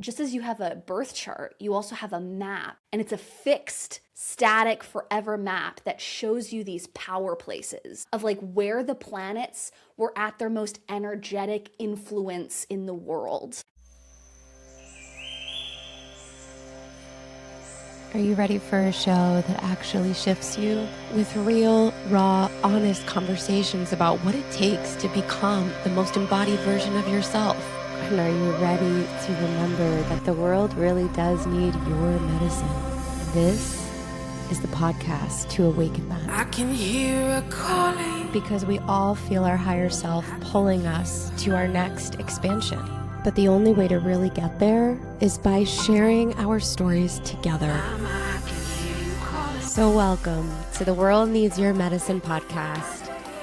just as you have a birth chart, you also have a map, and it's a fixed, static, forever map that shows you these power places of like where the planets were at their most energetic influence in the world. Are you ready for a show that actually shifts you? With real, raw, honest conversations about what it takes to become the most embodied version of yourself. And are you ready to remember that the world really does need your medicine? This is the podcast to awaken that. I can hear a calling. Because we all feel our higher self pulling us to our next expansion. But the only way to really get there is by sharing our stories together. So welcome to the World Needs Your Medicine podcast.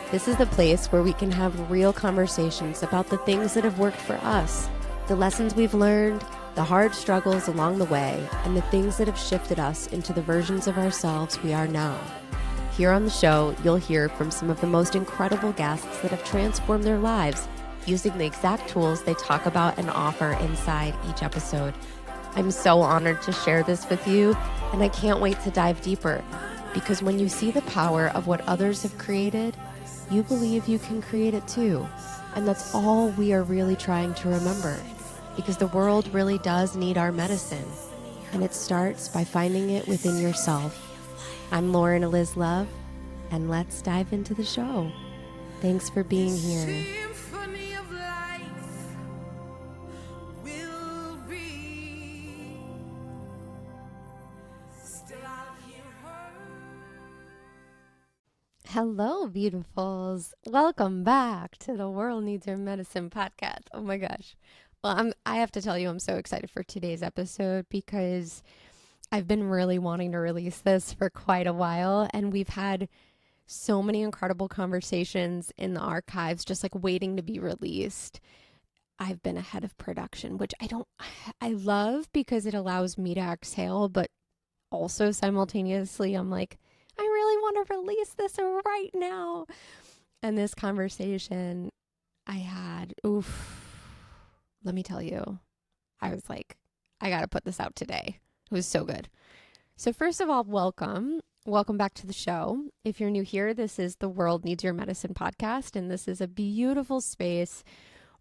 This is the place where we can have real conversations about the things that have worked for us, the lessons we've learned, the hard struggles along the way, and the things that have shifted us into the versions of ourselves we are now. Here on the show, you'll hear from some of the most incredible guests that have transformed their lives using the exact tools they talk about and offer inside each episode. I'm so honored to share this with you, and I can't wait to dive deeper, because when you see the power of what others have created, you believe you can create it too. And that's all we are really trying to remember, because the world really does need our medicine, and it starts by finding it within yourself. I'm Lauren Eliz Love, and let's dive into the show. Thanks for being here. Hello, beautifuls. Welcome back to the World Needs Your Medicine podcast. Oh my gosh. Well, I have to tell you, I'm so excited for today's episode because I've been really wanting to release this for quite a while, and we've had so many incredible conversations in the archives just like waiting to be released. I've been ahead of production, which I love because it allows me to exhale, but also simultaneously I'm like, I really want to release this right now. And this conversation I had, let me tell you, I was like, I got to put this out today. It was so good. So first of all, welcome. Welcome back to the show. If you're new here, this is the World Needs Your Medicine podcast, and this is a beautiful space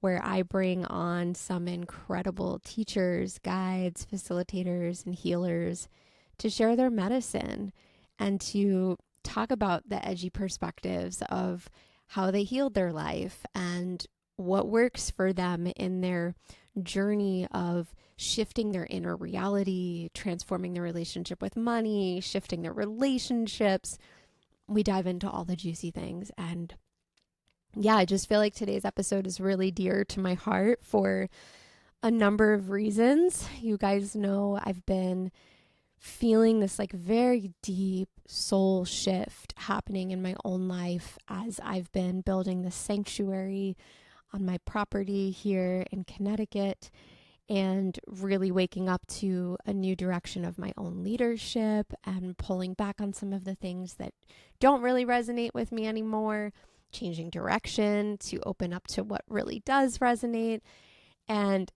where I bring on some incredible teachers, guides, facilitators, and healers to share their medicine and to talk about the edgy perspectives of how they healed their life and what works for them in their journey of shifting their inner reality, transforming their relationship with money, shifting their relationships. We dive into all the juicy things. And yeah, I just feel like today's episode is really dear to my heart for a number of reasons. You guys know I've been feeling this like very deep soul shift happening in my own life as I've been building this sanctuary on my property here in Connecticut and really waking up to a new direction of my own leadership and pulling back on some of the things that don't really resonate with me anymore, changing direction to open up to what really does resonate. And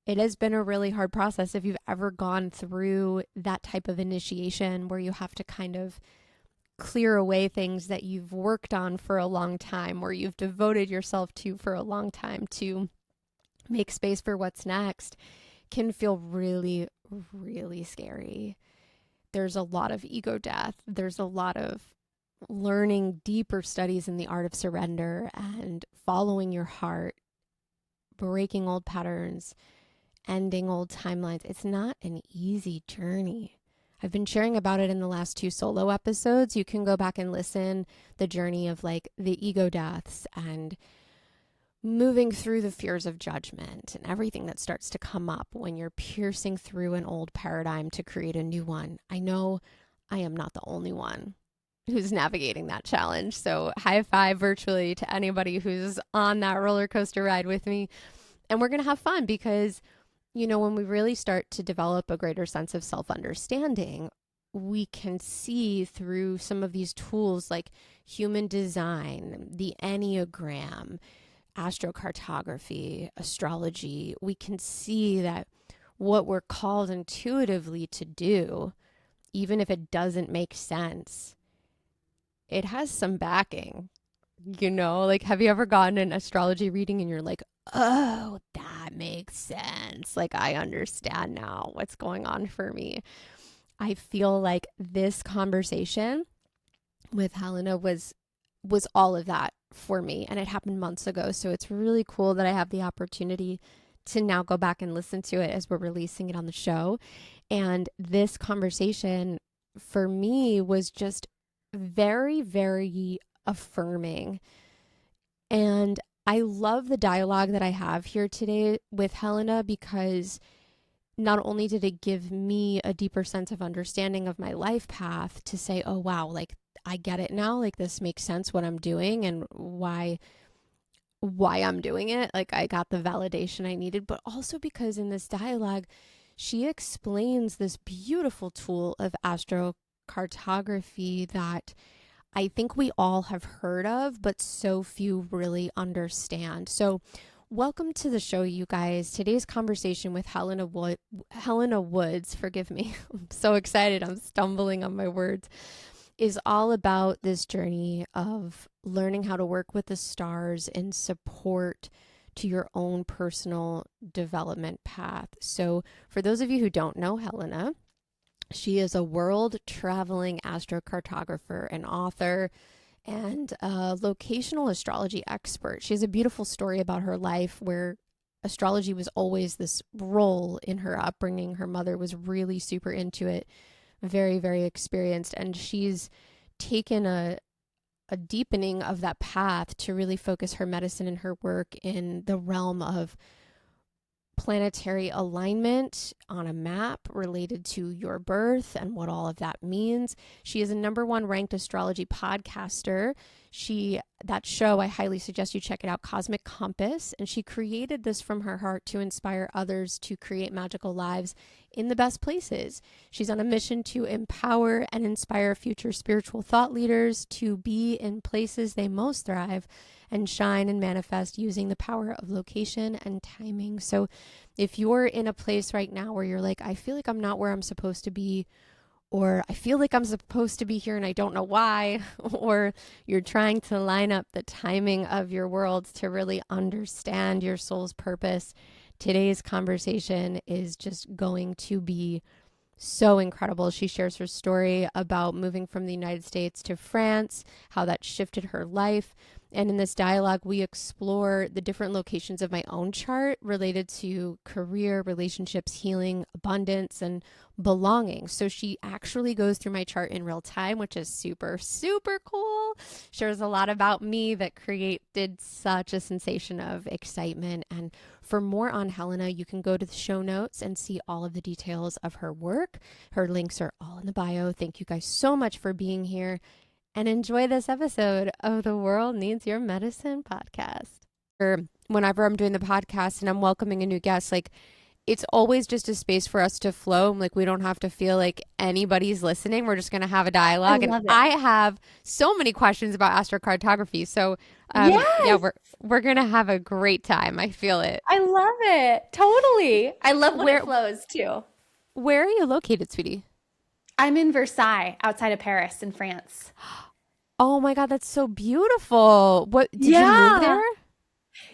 it has been a really hard process. If you've ever gone through that type of initiation where you have to kind of clear away things that you've worked on for a long time or you've devoted yourself to for a long time to make space for what's next, can feel really, really scary. There's a lot of ego death. There's a lot of learning deeper studies in the art of surrender and following your heart, breaking old patterns, ending old timelines. It's not an easy journey. I've been sharing about it in the last 2 solo episodes. You can go back and listen the journey of like the ego deaths and moving through the fears of judgment and everything that starts to come up when you're piercing through an old paradigm to create a new one. I know I am not the only one who's navigating that challenge. So high five virtually to anybody who's on that roller coaster ride with me. And we're going to have fun because, you know, when we really start to develop a greater sense of self-understanding, we can see through some of these tools like human design, the Enneagram, astrocartography, astrology, we can see that what we're called intuitively to do, even if it doesn't make sense, it has some backing, like, have you ever gotten an astrology reading and you're like, oh, that makes sense. Like, I understand now what's going on for me. I feel like this conversation with Helena was all of that for me, and it happened months ago. So it's really cool that I have the opportunity to now go back and listen to it as we're releasing it on the show. And this conversation for me was just very, very affirming. And I love the dialogue that I have here today with Helena, because not only did it give me a deeper sense of understanding of my life path to say, oh, wow, like, I get it now. Like, this makes sense what I'm doing and why I'm doing it. Like, I got the validation I needed, but also because in this dialogue, she explains this beautiful tool of astrocartography that I think we all have heard of, but so few really understand. So welcome to the show, you guys. Today's conversation with Helena Woods, forgive me, I'm so excited, I'm stumbling on my words, is all about this journey of learning how to work with the stars in support to your own personal development path. So for those of you who don't know Helena, she is a world-traveling astrocartographer, an author, and a locational astrology expert. She has a beautiful story about her life where astrology was always this role in her upbringing. Her mother was really super into it, very, very experienced, and she's taken a deepening of that path to really focus her medicine and her work in the realm of planetary alignment on a map related to your birth and what all of that means. She is a #1 ranked astrology podcaster. That show, I highly suggest you check it out, Cosmic Compass, and she created this from her heart to inspire others to create magical lives in the best places. She's on a mission to empower and inspire future spiritual thought leaders to be in places they most thrive and shine and manifest using the power of location and timing. So if you're in a place right now where you're like, I feel like I'm not where I'm supposed to be, or I feel like I'm supposed to be here and I don't know why, or you're trying to line up the timing of your world to really understand your soul's purpose, today's conversation is just going to be so incredible. She shares her story about moving from the United States to France, how that shifted her life. And in this dialogue, we explore the different locations of my own chart related to career, relationships, healing, abundance, and belonging. So she actually goes through my chart in real time, which is super, super cool. Shares a lot about me that created such a sensation of excitement. And for more on Helena, you can go to the show notes and see all of the details of her work. Her links are all in the bio. Thank you guys so much for being here. And enjoy this episode of the World Needs Your Medicine podcast. Whenever I'm doing the podcast and I'm welcoming a new guest, like, it's always just a space for us to flow. Like, we don't have to feel like anybody's listening. We're just going to have a dialogue. I have so many questions about astrocartography. So yeah, we're going to have a great time. I feel it. I love it. Totally. I love when it flows too. Where are you located, sweetie? I'm in Versailles, outside of Paris in France. Oh my God, that's so beautiful. Did you move there?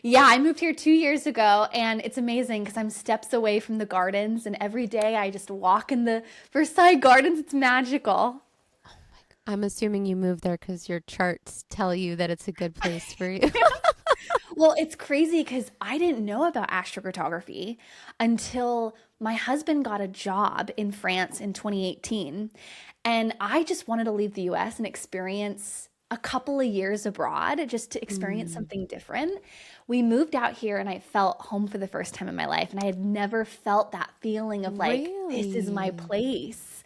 Yeah, I moved here 2 years ago, and it's amazing because I'm steps away from the gardens, and every day I just walk in the Versailles gardens. It's magical. Oh my God. I'm assuming you moved there because your charts tell you that it's a good place for you. Well, it's crazy because I didn't know about astrocartography until my husband got a job in France in 2018. And I just wanted to leave the US and experience a couple of years abroad just to experience something different. We moved out here and I felt home for the first time in my life. And I had never felt that feeling of like, this is my place.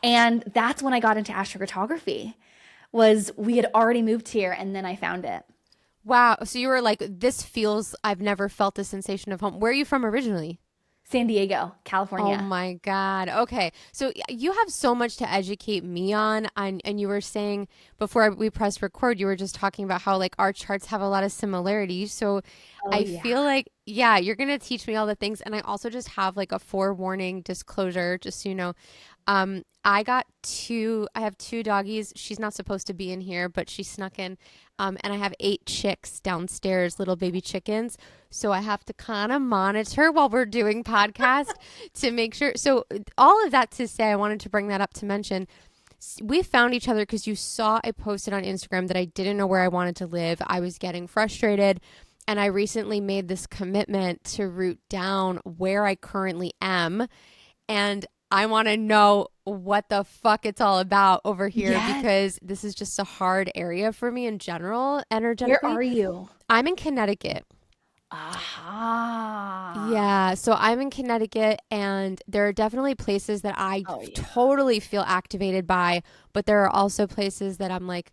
And that's when I got into astrocartography. We had already moved here and then I found it. Wow. So you were like, I've never felt the sensation of home. Where are you from originally? San Diego, Oh California. my God. Okay. So you have so much to educate me on. And you were saying before we pressed record, you were just talking about how like our charts have a lot of similarities. So Oh, I yeah. feel like, yeah, you're going to teach me all the things. And I also just have like a forewarning disclosure, just so you know. I have two doggies. She's not supposed to be in here, but she snuck in. And I have 8 chicks downstairs, little baby chickens. So I have to kind of monitor while we're doing podcast to make sure. So all of that to say, I wanted to bring that up to mention. We found each other because you saw I posted on Instagram that I didn't know where I wanted to live. I was getting frustrated. And I recently made this commitment to root down where I currently am. And I want to know what the fuck it's all about over here Yes. because this is just a hard area for me in general, Where energetically. are you? I'm in Connecticut. Aha. Yeah, so I'm in Connecticut, and there are definitely places that I Oh, yeah. totally feel activated by, but there are also places that I'm like,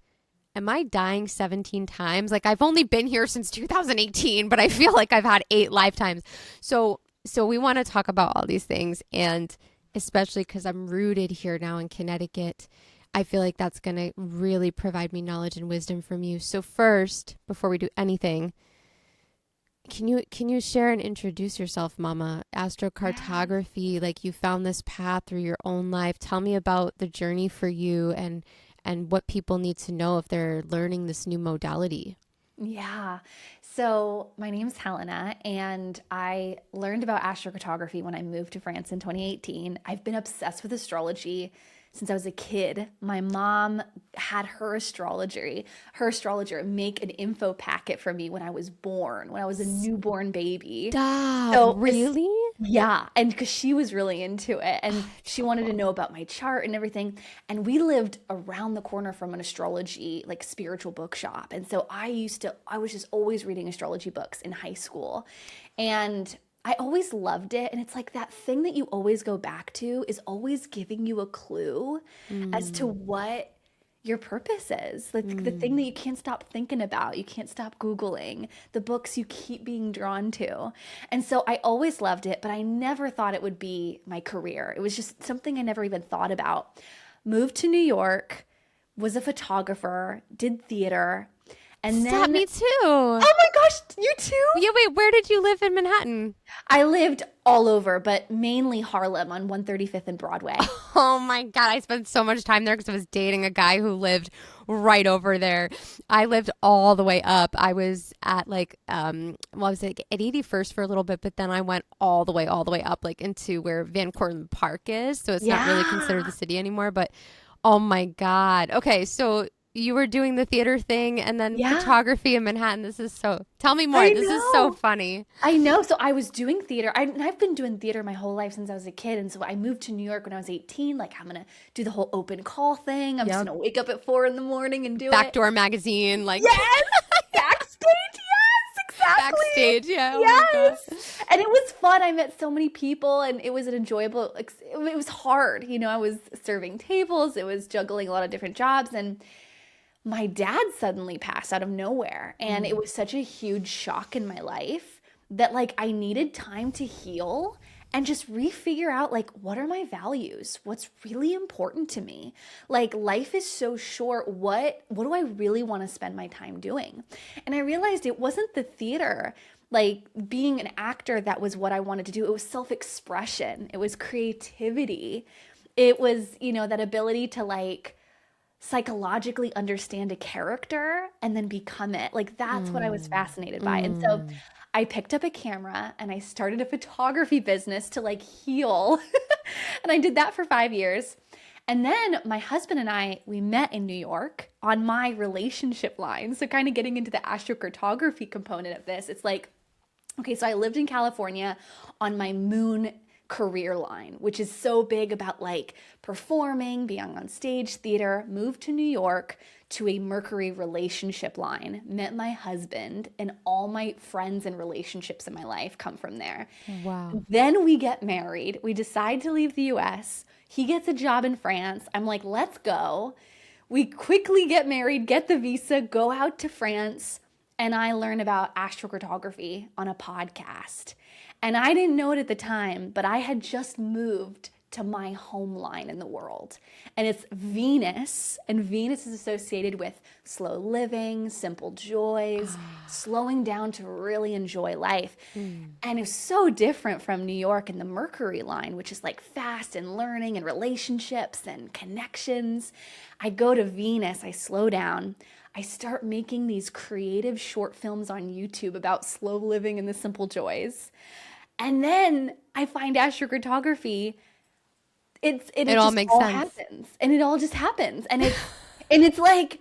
am I dying 17 times? Like I've only been here since 2018, but I feel like I've had 8 lifetimes. So we want to talk about all these things, and especially because I'm rooted here now in Connecticut, I feel like that's going to really provide me knowledge and wisdom from you. So first, before we do anything, can you share and introduce yourself, Mama? Astrocartography, like you found this path through your own life. Tell me about the journey for you and what people need to know if they're learning this new modality. Yeah. So my name's Helena, and I learned about astrocartography when I moved to France in 2018. I've been obsessed with astrology since I was a kid. My mom had her astrologer make an info packet for me when I was born, when I was a newborn baby. Stop. So Really? yeah, and because she was really into it and she wanted to know about my chart and everything. And we lived around the corner from an astrology, like spiritual bookshop. And so I was just always reading astrology books in high school. And I always loved it. And it's like that thing that you always go back to is always giving you a clue as to Mm, what your purpose is, like the thing mm. that you can't stop thinking about, you can't stop Googling, the books you keep being drawn to. And so I always loved it, but I never thought it would be my career. It was just something I never even thought about. Moved to New York, was a photographer, did theater, and Stop, then, me too. oh my gosh, you too? Yeah, wait, where did you live in Manhattan? I lived all over, but mainly Harlem on 135th and Broadway. Oh my God, I spent so much time there because I was dating a guy who lived right over there. I lived all the way up. I was at like well, I was like at 81st for a little bit, but then I went all the way up like into where Van Cortlandt Park is. So it's not really considered the Yeah. city anymore, but oh my God. Okay, so you were doing the theater thing and then Yeah, photography in Manhattan. Tell me more. I This is so know. funny. I know. So I was doing theater. And I've been doing theater my whole life since I was a kid. And so I moved to New York when I was 18. Like, I'm going to do the whole open call thing. I'm just Yep. going to wake up at 4 in the morning and do it. Backdoor magazine, like Yes! Backstage. Yes, backstage. exactly. Yeah. Oh my God. Yes. And it was fun. I met so many people and it was an enjoyable, it was hard. I was serving tables, it was juggling a lot of different jobs. And my dad suddenly passed out of nowhere, and it Mm. was such a huge shock in my life that like I needed time to heal and just refigure out like what are my values? What's really important to me? Like life is so short. What do I really want to spend my time doing? And I realized it wasn't the theater, like being an actor, that was what I wanted to do. It was self-expression. It was creativity. It was, that ability to like psychologically understand a character and then become it. Like that's what I was Mm. fascinated by. And so Mm. I picked up a camera and I started a photography business to like heal. And I did that for 5 years. And then my husband and we met in New York on my relationship line. So kind of getting into the astrocartography component of this. It's like, okay, so I lived in California on my moon career line, which is so big about like performing, being on stage, theater, moved to New York to a Mercury relationship line, met my husband, and all my friends and relationships in my life come from there. Wow. Then we get married. We decide to leave the US. He gets a job in France. I'm like, let's go. We quickly get married, get the visa, go out to France, and I learn about astrocartography on a podcast. And I didn't know it at the time, but I had just moved to my home line in the world. And it's Venus, and Venus is associated with slow living, simple joys, slowing down to really enjoy life. And it's so different from New York and the Mercury line, which is like fast and learning and relationships and connections. I go to Venus, I slow down. I start making these creative short films on YouTube about slow living and the simple joys. And then I find astrocartography. It all just makes all sense. happens, and it all just happens, and it's like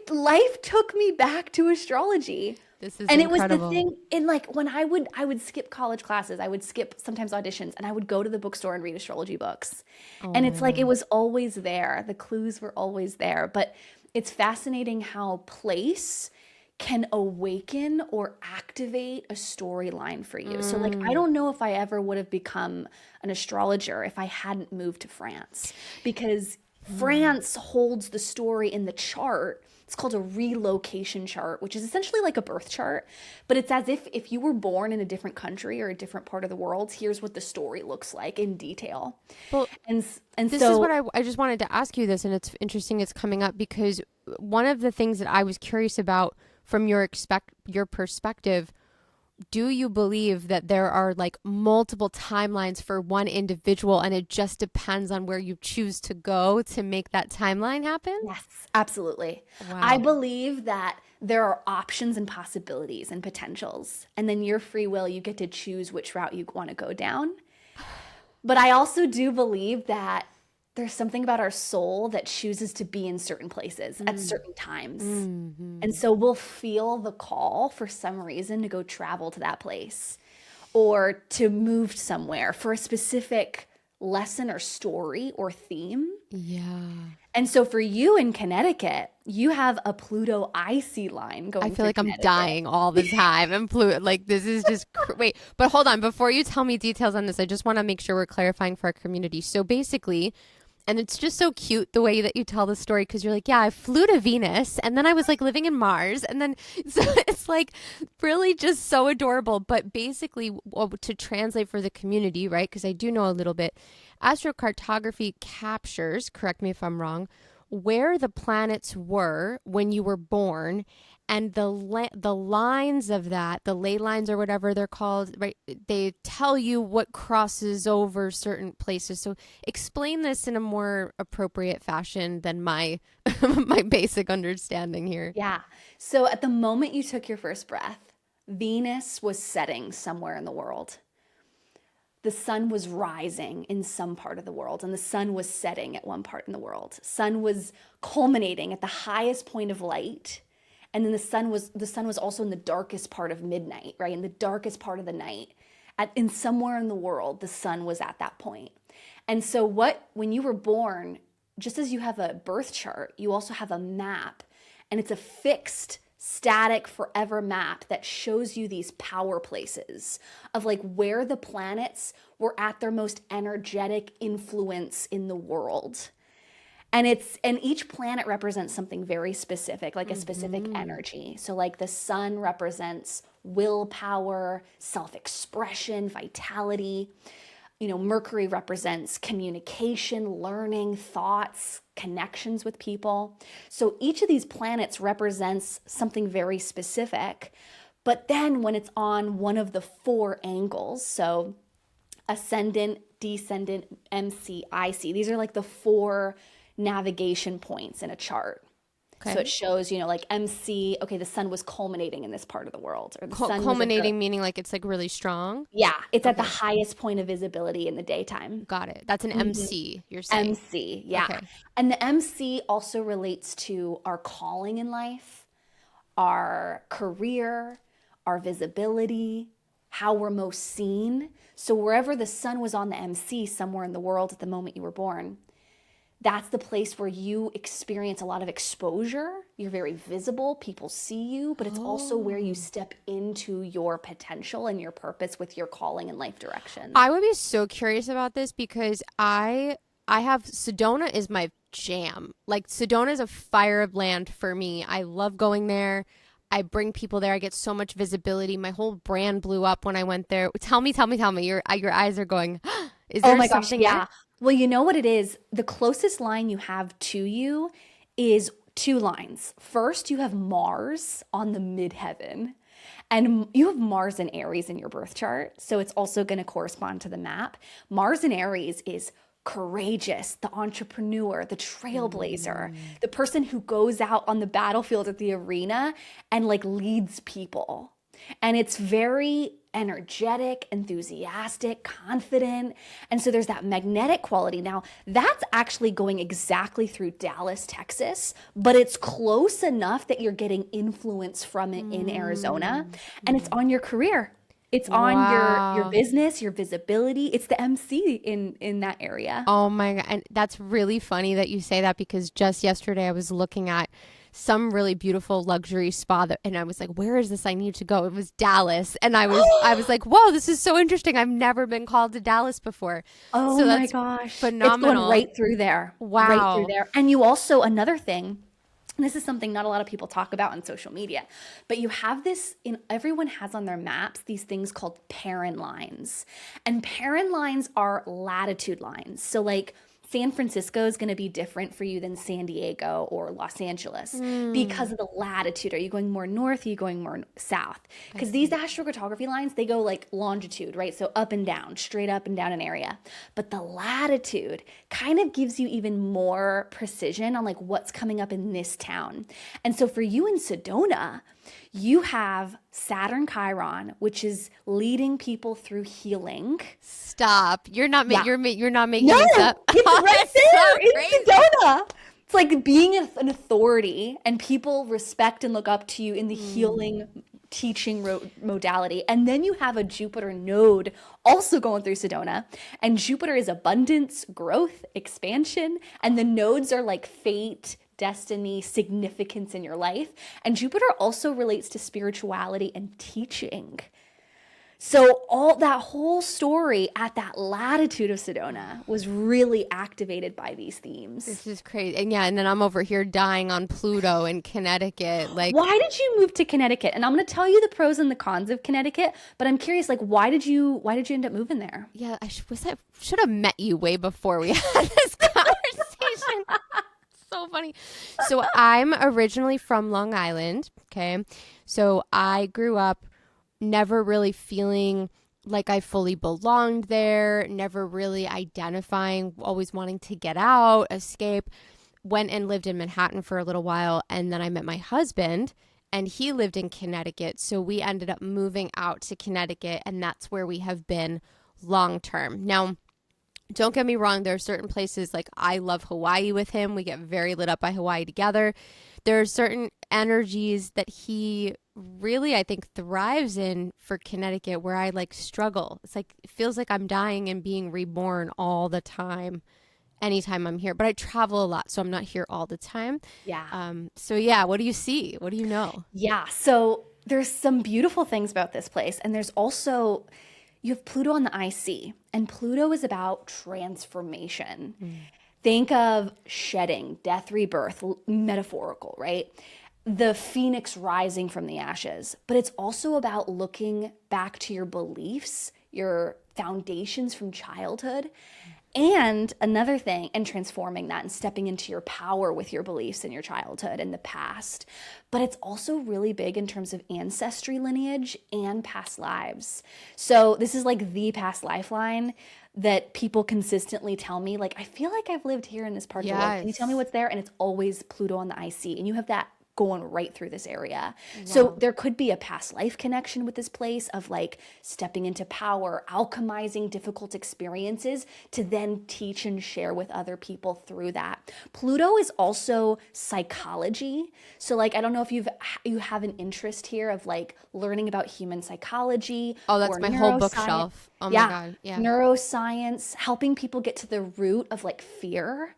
life took me back to astrology. This is And incredible. it was the thing in like when I would skip college classes, I would skip sometimes auditions, and I would go to the bookstore and read astrology books. And it's like it was always there. The clues were always there. But it's fascinating how place can awaken or activate a storyline for you. So like I don't know if I ever would have become an astrologer if I hadn't moved to France, because France holds the story in the chart. It's called a relocation chart, which is essentially like a birth chart, but it's as if you were born in a different country or a different part of the world, here's what the story looks like in detail. Well, And this so is what I just wanted to ask you this, and it's interesting it's coming up because one of the things that I was curious about from your perspective, do you believe that there are like multiple timelines for one individual and it just depends on where you choose to go to make that timeline happen? yes, absolutely. Wow. I believe that there are options and possibilities and potentials, and then your free will, you get to choose which route you want to go down. But I also do believe that there's something about our soul that chooses to be in certain places at certain times. And so we'll feel the call for some reason to go travel to that place or to move somewhere for a specific lesson or story or theme. Yeah. And so for you in Connecticut, you have a Pluto icy line going. I feel like I'm Connecticut. dying all the time. And like this is just wait, but hold on. Before you tell me details on this, I just want to make sure we're clarifying for our community. So basically, and it's just so cute the way that you tell the story because you're like, yeah, I flew to Venus and then I was like living in Mars. And then so it's like really just so adorable. But basically, to translate for the community, right? Because I do know a little bit, astrocartography captures, correct me if I'm wrong, where the planets were when you were born, and the lines of that, the ley lines or whatever they're called, right? They tell you what crosses over certain places. So explain this in a more appropriate fashion than my my basic understanding here. Yeah. So at the moment you took your first breath, Venus was setting somewhere in the world. The sun was rising in some part of the world, and the sun was setting at one part in the world. Sun was culminating at the highest point of light. And then the sun was also in the darkest part of midnight, right? In the darkest part of the night. In somewhere in the world, the sun was at that point. And so when you were born, just as you have a birth chart, you also have a map. And it's a fixed, static, forever map that shows you these power places of like where the planets were at their most energetic influence in the world. And each planet represents something very specific, like a specific energy. So like the sun represents willpower, self-expression, vitality. Mercury represents communication, learning, thoughts, connections with people. So each of these planets represents something very specific. But then when it's on one of the four angles, so ascendant, descendant, MC, IC, these are like the four navigation points in a chart. Okay. So it shows, like MC, okay, the sun was culminating in this part of the world. Or the sun culminating meaning like it's like really strong? Yeah, it's at the highest point of visibility in the daytime. Got it. That's an MC, you're saying. MC, yeah. Okay. And the MC also relates to our calling in life, our career, our visibility, how we're most seen. So wherever the sun was on the MC somewhere in the world at the moment you were born, that's the place where you experience a lot of exposure. You're very visible. People see you, but it's also where you step into your potential and your purpose with your calling and life direction. I would be so curious about this because I have Sedona is my jam. Like Sedona is a fireland for me. I love going there. I bring people there. I get so much visibility. My whole brand blew up when I went there. Tell me. Your eyes are going, is Oh there my gosh, something there? yeah. Well, you know what it is? The closest line you have to you is two lines. First, you have Mars on the midheaven, and you have Mars and Aries in your birth chart. So it's also going to correspond to the map. Mars and Aries is courageous, the entrepreneur, the trailblazer, the person who goes out on the battlefield at the arena and like leads people. And it's very energetic, enthusiastic, confident. And so there's that magnetic quality. Now, that's actually going exactly through Dallas, Texas, but it's close enough that you're getting influence from it in Arizona, and it's on your career. It's on your Wow. business, your visibility. It's the MC in that area. Oh my God. And that's really funny that you say that, because just yesterday I was looking at some really beautiful luxury spa and I was like, where is this? I need to go. It was Dallas. And I was like, whoa, this is so interesting. I've never been called to Dallas before. Oh So my that's gosh. phenomenal. It's going right through there. Right through Wow. there. And you also, another thing, and this is something not a lot of people talk about on social media, but you have this everyone has on their maps these things called parent lines. And parent lines are latitude lines. So like San Francisco is going to be different for you than San Diego or Los Angeles because of the latitude. Are you going more north? Are you going more south? Because these astrocartography lines, they go like longitude, right? So up and down, straight up and down an area. But the latitude kind of gives you even more precision on like what's coming up in this town. And so for you in Sedona, you have Saturn Chiron, which is leading people through healing. Stop. You're not Yeah. you're not making No, this up. it's Oh, right that's there so in crazy. Sedona. It's like being an authority, and people respect and look up to you in the healing teaching modality. And then you have a Jupiter node also going through Sedona. And Jupiter is abundance, growth, expansion. And the nodes are like fate, destiny, significance in your life. And Jupiter also relates to spirituality and teaching. So all that whole story at that latitude of Sedona was really activated by these themes. This is crazy. And yeah, and then I'm over here dying on Pluto in Connecticut. Like, Why did you move to Connecticut? And I'm going to tell you the pros and the cons of Connecticut, but I'm curious, like, why did you end up moving there? yeah, I should have met you way before we had this conversation. So funny. So I'm originally from Long Island. Okay. So I grew up never really feeling like I fully belonged there, never really identifying, always wanting to get out, escape. Went and lived in Manhattan for a little while, and then I met my husband, and he lived in Connecticut. So we ended up moving out to Connecticut, and that's where we have been long term. Now, don't get me wrong, there are certain places, like I love Hawaii with him. We get very lit up by Hawaii together. There are certain energies that he really, I think, thrives in for Connecticut, where I like struggle. It's like, it feels like I'm dying and being reborn all the time, anytime I'm here. But I travel a lot, so I'm not here all the time. Yeah. So yeah, what do you see? What do you know? Yeah. So there's some beautiful things about this place. And there's also, you have Pluto on the IC, and Pluto is about transformation. Think of shedding, death, rebirth, metaphorical, right? The phoenix rising from the ashes. But it's also about looking back to your beliefs, your foundations from childhood. And another thing, and transforming that and stepping into your power with your beliefs in your childhood and the past. But it's also really big in terms of ancestry lineage and past lives. So this is like the past lifeline that people consistently tell me, like, I feel like I've lived here in this part of the world. Can you tell me what's there? And it's always Pluto on the IC. And you have that going right through this area. Wow. So there could be a past life connection with this place of like stepping into power, alchemizing difficult experiences to then teach and share with other people through that. Pluto is also psychology. So like, I don't know if you have an interest here of like learning about human psychology. Oh, that's my whole bookshelf. Oh my God. Yeah. Neuroscience, helping people get to the root of like fear.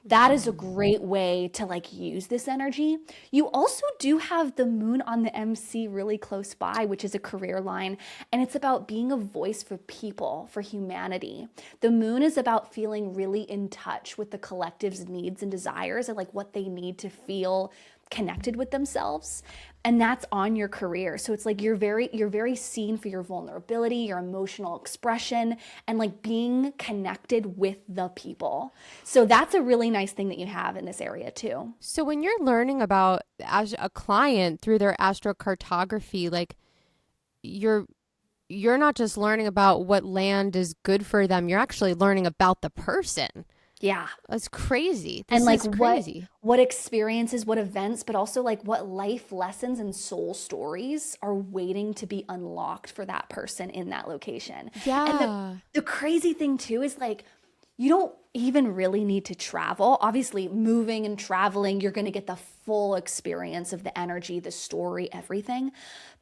That is a great way to like use this energy. You also do have the moon on the MC really close by, which is a career line. And it's about being a voice for people, for humanity. The moon is about feeling really in touch with the collective's needs and desires and like what they need to feel connected with themselves, and that's on your career. So it's like you're very seen for your vulnerability, your emotional expression, and like being connected with the people. So that's a really nice thing that you have in this area too. So when you're learning about as a client through their astrocartography, like you're not just learning about what land is good for them, you're actually learning about the person. Yeah. That's crazy. And This like is crazy. what experiences, what events, but also like what life lessons and soul stories are waiting to be unlocked for that person in that location. Yeah. And the crazy thing too is like you don't even really need to travel. Obviously, moving and traveling, you're going to get the full experience of the energy, the story, everything.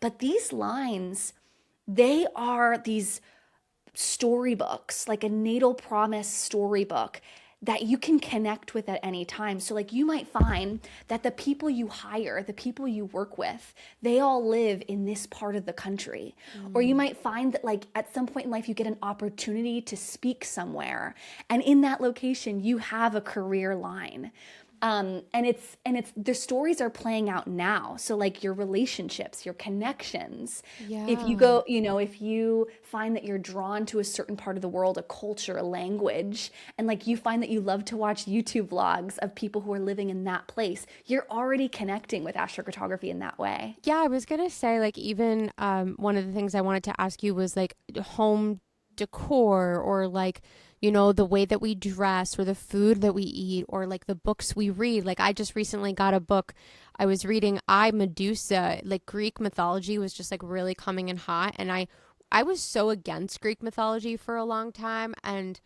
But these lines, they are these storybooks, like a natal promise storybook that you can connect with at any time. So like you might find that the people you hire, the people you work with, they all live in this part of the country. Or you might find that like at some point in life you get an opportunity to speak somewhere, and in that location you have a career line. And it's the stories are playing out now. So like your relationships, your connections. Yeah. If you go, if you find that you're drawn to a certain part of the world, a culture, a language, and like you find that you love to watch YouTube vlogs of people who are living in that place, you're already connecting with astrocartography in that way. Yeah, I was gonna say, like, even one of the things I wanted to ask you was like home decor, or like, the way that we dress, or the food that we eat, or like the books we read. Like I just recently got a book I was reading, Medusa. Like Greek mythology was just like really coming in hot, and I was so against Greek mythology for a long time. And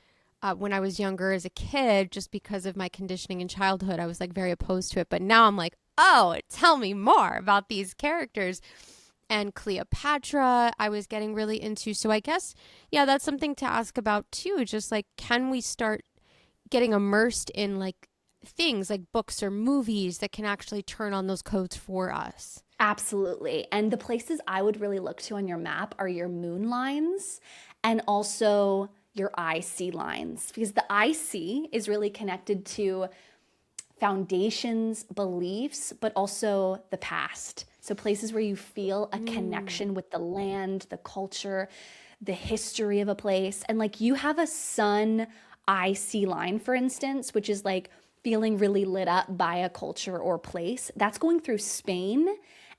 when I was younger as a kid, just because of my conditioning in childhood, I was like very opposed to it. But now I'm like, oh, tell me more about these characters. And Cleopatra, I was getting really into. So I guess, yeah, that's something to ask about too. Just like, can we start getting immersed in like things like books or movies that can actually turn on those codes for us? Absolutely. And the places I would really look to on your map are your moon lines and also your IC lines, because the IC is really connected to foundations, beliefs, but also the past. So places where you feel a connection with the land, the culture, the history of a place. And like you have a sun IC line, for instance, which is like feeling really lit up by a culture or place. That's going through Spain,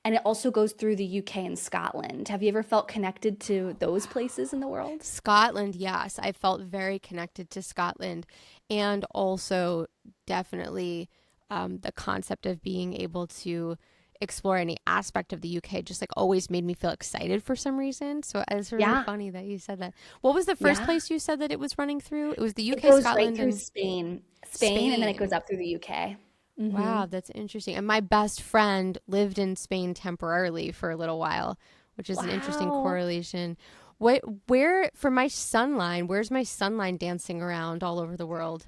and it also goes through the UK and Scotland. Have you ever felt connected to those places in the world? Scotland, yes. I felt very connected to Scotland, and also definitely the concept of being able to explore any aspect of the UK just like always made me feel excited for some reason. So it's really funny that you said that. What was the first place you said that it was running through? It was the UK, it goes Scotland, right through and Spain, and then it goes up through the UK. Mm-hmm. Wow, that's interesting. And my best friend lived in Spain temporarily for a little while, which is an interesting correlation. Where for my sun line, where's my sun line dancing around all over the world?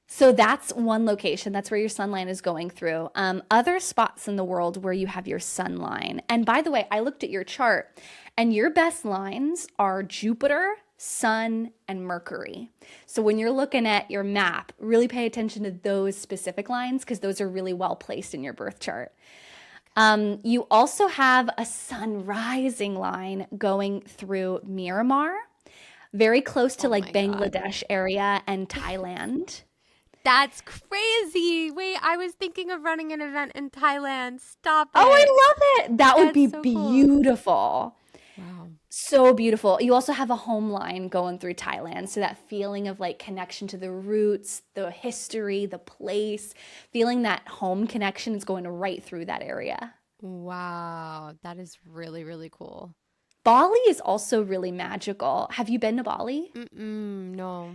So that's one location. That's where your sun line is going through. Other spots in the world where you have your sun line. And by the way, I looked at your chart, and your best lines are Jupiter, Sun, and Mercury. So when you're looking at your map, really pay attention to those specific lines, because those are really well placed in your birth chart. You also have a sun rising line going through Myanmar, very close to like Bangladesh area and Thailand. That's crazy. Wait, I was thinking of running an event in Thailand. Stop it. Oh, I love it. That would be so beautiful. Cool. Wow. So beautiful. You also have a home line going through Thailand. So that feeling of like connection to the roots, the history, the place, feeling that home connection is going right through that area. Wow. That is really, really cool. Bali is also really magical. Have you been to Bali? No.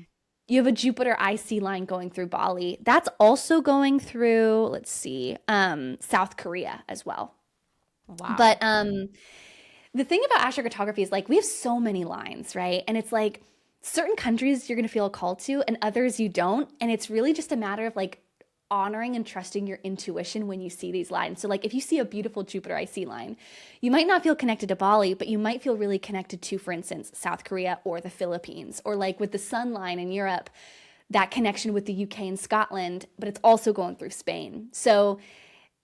You have a Jupiter IC line going through Bali. That's also going through, let's see, South Korea as well. Wow. But the thing about astrocartography is like we have so many lines, right? And it's like certain countries you're going to feel a call to and others you don't. And it's really just a matter of like honoring and trusting your intuition when you see these lines. So like if you see a beautiful Jupiter IC line, you might not feel connected to Bali, but you might feel really connected to, for instance, South Korea or the Philippines, or like with the sun line in Europe, that connection with the UK and Scotland, but it's also going through Spain. So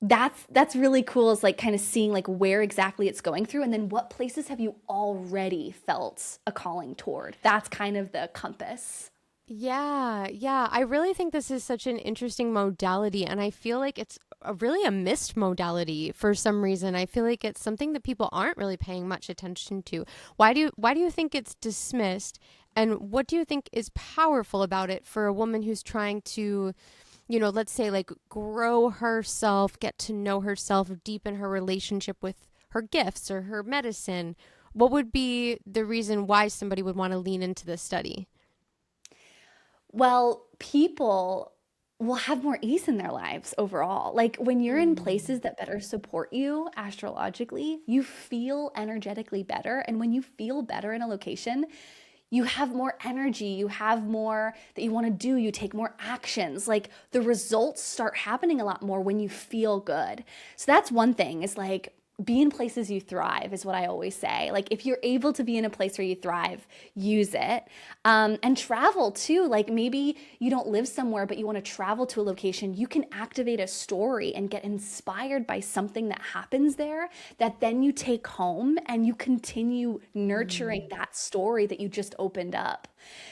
that's really cool, is like kind of seeing like where exactly it's going through, and then what places have you already felt a calling toward. That's kind of the compass. Yeah, yeah. I really think this is such an interesting modality, and I feel like it's really a missed modality for some reason. I feel like it's something that people aren't really paying much attention to. Why do you think it's dismissed, and what do you think is powerful about it for a woman who's trying to, let's say like grow herself, get to know herself, deepen her relationship with her gifts or her medicine? What would be the reason why somebody would want to lean into this study? Well, people will have more ease in their lives overall. Like when you're in places that better support you astrologically, you feel energetically better. And when you feel better in a location, you have more energy, you have more that you want to do, you take more actions. Like the results start happening a lot more when you feel good. So that's one thing, is like be in places you thrive, is what I always say. Like if you're able to be in a place where you thrive, use it. And travel too. Like maybe you don't live somewhere, but you want to travel to a location. You can activate a story and get inspired by something that happens there, that then you take home and you continue nurturing that story that you just opened up.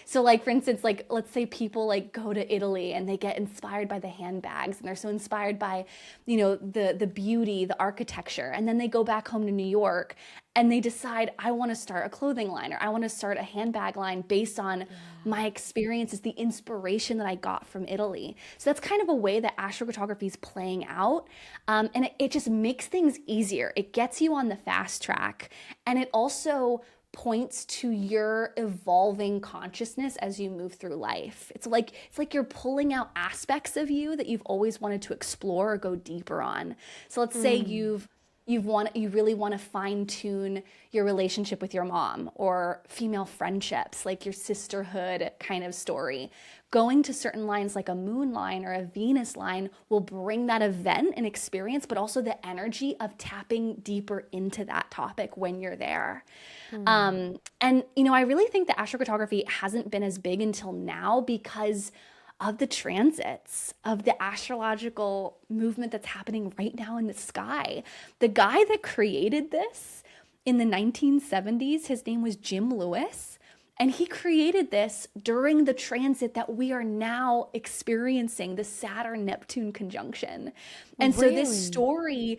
So like, for instance, like let's say people like go to Italy and they get inspired by the handbags, and they're so inspired by, the beauty, the architecture. And then they go back home to New York and they decide, I want to start a clothing line, or I want to start a handbag line based on my experiences, the inspiration that I got from Italy. So that's kind of a way that astrocartography is playing out. And it just makes things easier. It gets you on the fast track. And it also points to your evolving consciousness as you move through life. It's like you're pulling out aspects of you that you've always wanted to explore or go deeper on. So let's say you really want to fine tune your relationship with your mom, or female friendships, like your sisterhood kind of story. Going to certain lines like a moon line or a Venus line will bring that event and experience, but also the energy of tapping deeper into that topic when you're there. And, I really think that astrocartography hasn't been as big until now because of the transits, of the astrological movement that's happening right now in the sky. The guy that created this in the 1970s, his name was Jim Lewis. And he created this during the transit that we are now experiencing, the Saturn-Neptune conjunction. And so this story,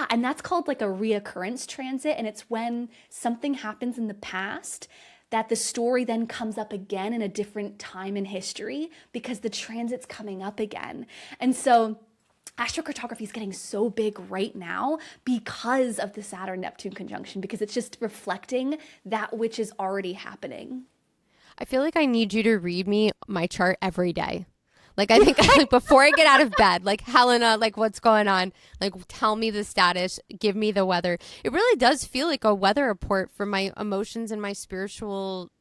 and that's called like a reoccurrence transit. And it's when something happens in the past that the story then comes up again in a different time in history because the transit's coming up again. And so astrocartography is getting so big right now because of the Saturn-Neptune conjunction, because it's just reflecting that which is already happening. I feel like I need you to read me my chart every day. Like I think like before I get out of bed, like Helena, like what's going on? Like tell me the status, give me the weather. It really does feel like a weather report for my emotions and my spiritual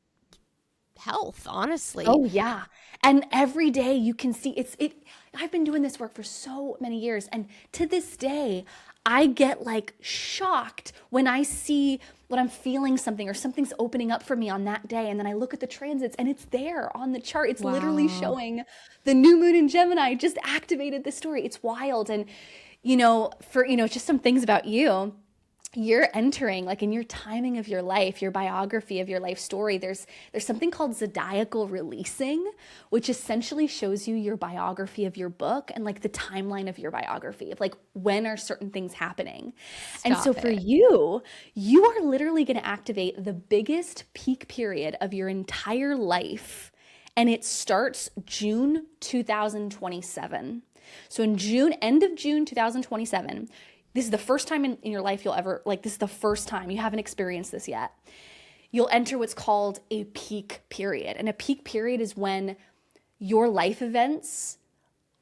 health, honestly. Oh yeah. And every day you can see I've been doing this work for so many years, and to this day I get like shocked when I see when I'm feeling something or something's opening up for me on that day, and then I look at the transits and it's there on the chart. It's literally showing the new moon in Gemini just activated this story. It's wild. And just some things about you. You're entering, like in your timing of your life, your biography of your life story, there's something called zodiacal releasing, which essentially shows you your biography of your book and like the timeline of your biography of like when are certain things happening. For you are literally going to activate the biggest peak period of your entire life, and it starts June 2027. So in end of June 2027, this is the first time in your life you'll ever, this is the first time, you haven't experienced this yet. You'll enter what's called a peak period. And a peak period is when your life events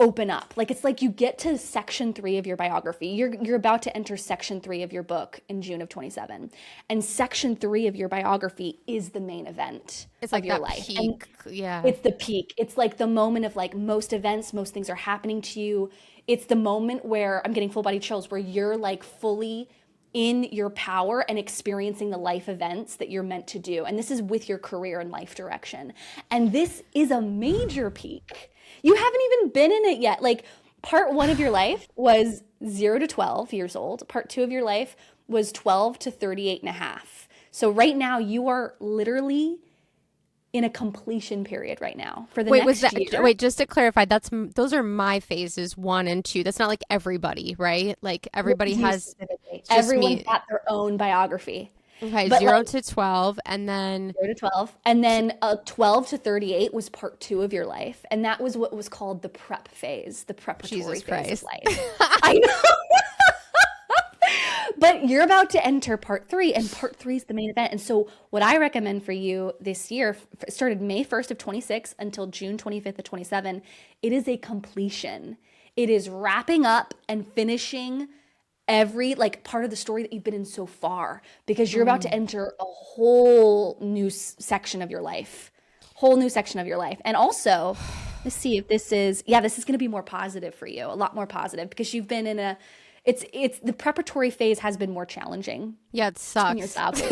open up. It's like you get to section 3 of your biography. You're about to enter section 3 of your book in June of 27. And section 3 of your biography is the main event of your life. Peak. And it's the peak. It's like the moment of like most events, most things are happening to you. It's the moment where I'm getting full body chills, where you're like fully in your power and experiencing the life events that you're meant to do. And this is with your career and life direction. And this is a major peak. You haven't even been in it yet. Part 1 of your life was 0 to 12 years old. Part 2 of your life was 12 to 38 and a half. So right now you are literally in a completion period right now for the next year. Wait, just to clarify, those are my phases 1 and 2. That's not like everybody, right? Like everybody has everyone's got their own biography. Okay, but 0 to 12, and then 0 to 12, and then 12 to 38 was part 2 of your life, and that was what was called the prep phase, the preparatory phase of life. I know. But you're about to enter part 3, and part 3 is the main event. And so what I recommend for you this year, started May 1st of 26 until June 25th of 27, it is a completion. It is wrapping up and finishing every like part of the story that you've been in so far, because you're about to enter a whole new section of your life. And also, let's see if this is going to be more positive for you, a lot more positive, because you've been in it's the preparatory phase has been more challenging. Yeah, it sucks.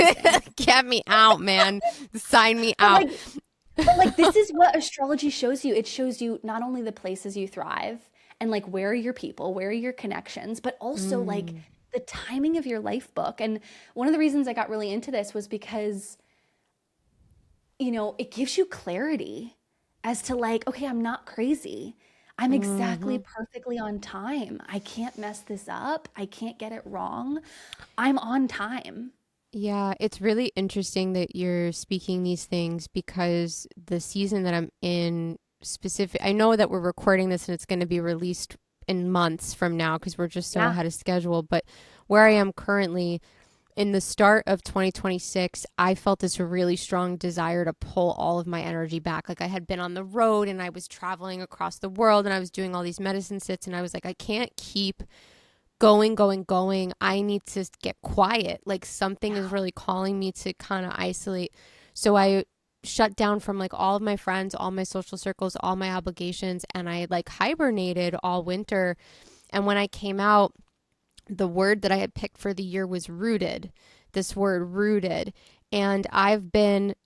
Get me out, man. Sign me out. But this is what astrology shows you. It shows you not only the places you thrive and like where are your people, where are your connections, but also like the timing of your life book. And one of the reasons I got really into this was because, it gives you clarity as to like, okay, I'm not crazy. I'm exactly perfectly on time. I can't mess this up. I can't get it wrong. I'm on time. Yeah, it's really interesting that you're speaking these things, because the season that I'm in I know that we're recording this and it's going to be released in months from now because we're just so ahead of schedule. But where I am currently, in the start of 2026, I felt this really strong desire to pull all of my energy back. Like I had been on the road and I was traveling across the world and I was doing all these medicine sits, and I was like, I can't keep going. I need to get quiet. Like something is really calling me to kind of isolate. So I shut down from like all of my friends, all my social circles, all my obligations, and I like hibernated all winter. And when I came out, the word that I had picked for the year was rooted. This word rooted. And I've been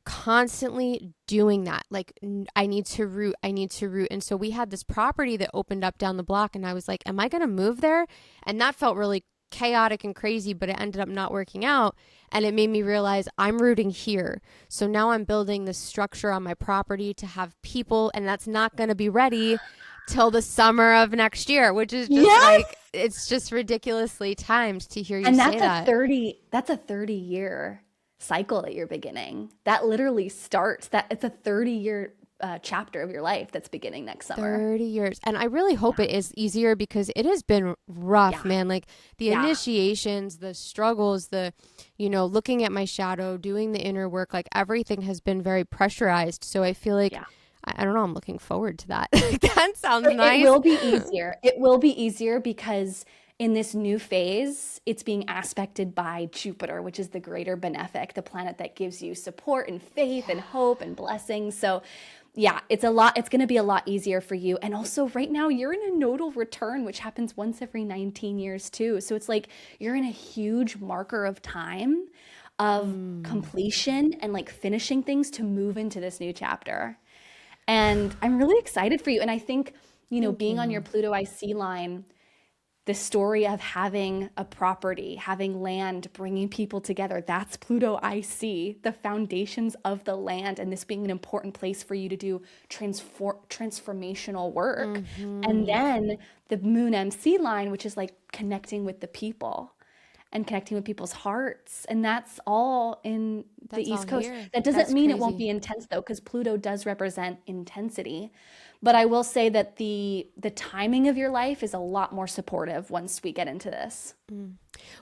constantly doing that. Like I need to root. And so we had this property that opened up down the block, and I was like, am I going to move there? And that felt really chaotic and crazy, but it ended up not working out. And it made me realize I'm rooting here. So now I'm building this structure on my property to have people, and that's not going to be ready till the summer of next year, which is just like, it's just ridiculously timed to hear you say that. That's a 30-year cycle that you're beginning. That literally starts it's a 30-year chapter of your life that's beginning next summer. 30 years. And I really hope it is easier, because it has been rough, man. Like the initiations, the struggles, looking at my shadow, doing the inner work, like everything has been very pressurized. So I feel like, I don't know, I'm looking forward to that. That sounds nice. It will be easier. It will be easier because in this new phase, it's being aspected by Jupiter, which is the greater benefic, the planet that gives you support and faith and hope and blessings. So it's going to be a lot easier for you. And also right now you're in a nodal return, which happens once every 19 years too. So it's like you're in a huge marker of time of completion and like finishing things to move into this new chapter. And I'm really excited for you. And I think, being on your Pluto IC line, the story of having a property, having land, bringing people together, that's Pluto IC, the foundations of the land, and this being an important place for you to do transformational work. And then the Moon MC line, which is like connecting with the people and connecting with people's hearts. And that's all in the East Coast. That doesn't mean it won't be intense though, because Pluto does represent intensity. But I will say that the timing of your life is a lot more supportive once we get into this.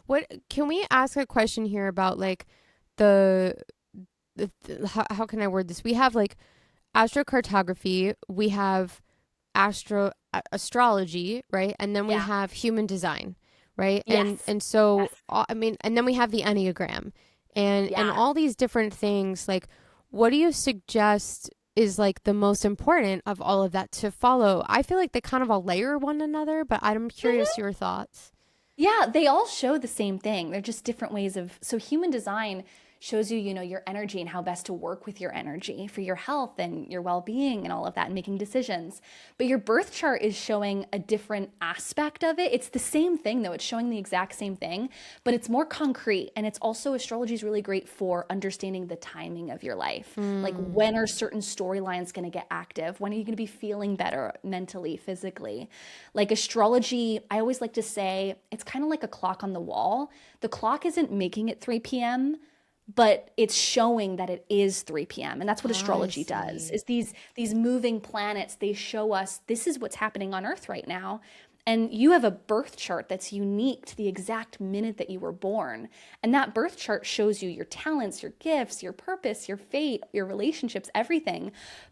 What can we ask a question here about like how can I word this? We have like astrocartography, we have astrology, right? And then we have human design, right? And so and then we have the Enneagram and all these different things. Like, what do you suggest is like the most important of all of that to follow? I feel like they kind of all layer one another, but I'm curious your thoughts. Yeah, they all show the same thing. They're just different ways so human design shows you, your energy and how best to work with your energy for your health and your well-being and all of that and making decisions. But your birth chart is showing a different aspect of it. It's the same thing though. It's showing the exact same thing, but it's more concrete. And it's also, astrology is really great for understanding the timing of your life. Like, when are certain storylines going to get active? When are you going to be feeling better mentally, physically? Like, astrology, I always like to say, it's kind of like a clock on the wall. The clock isn't making it 3 p.m., but it's showing that it is 3 p.m. And that's what astrology does. Is these moving planets, they show us this is what's happening on Earth right now. And you have a birth chart that's unique to the exact minute that you were born. And that birth chart shows you your talents, your gifts, your purpose, your fate, your relationships, everything.